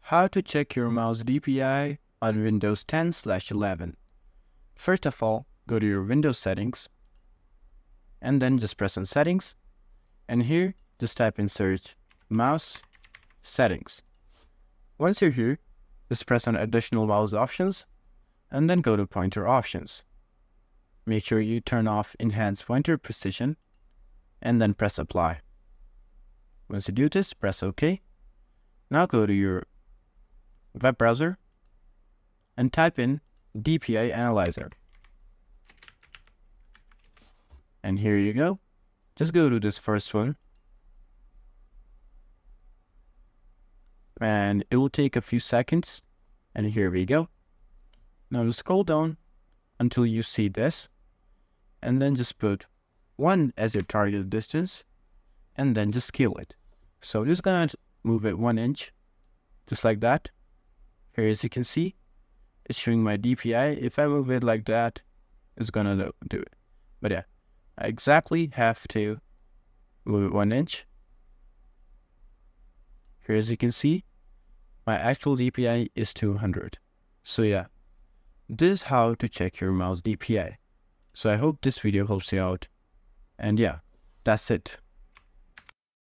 How to check your mouse DPI on Windows 10/11. First of all, go to your Windows settings and then just press on settings, and here just type in search mouse settings. Once you're here, just press on additional mouse options and then go to pointer options. Make sure you turn off enhanced pointer precision and then press apply. Once you do this, press OK. Now go to your web browser and type in DPI Analyzer. And here you go. Just go to this first one. And it will take a few seconds. And here we go. Now scroll down until you see this. And then just put 1 as your target distance. And then just scale it. So I'm just going to move it 1 inch. Just like that. Here, as you can see, it's showing my DPI. If I move it like that, it's gonna do it. But yeah, I exactly have to move it 1 inch. Here, as you can see, my actual DPI is 200. So yeah, this is how to check your mouse DPI. So I hope this video helps you out. And yeah, that's it.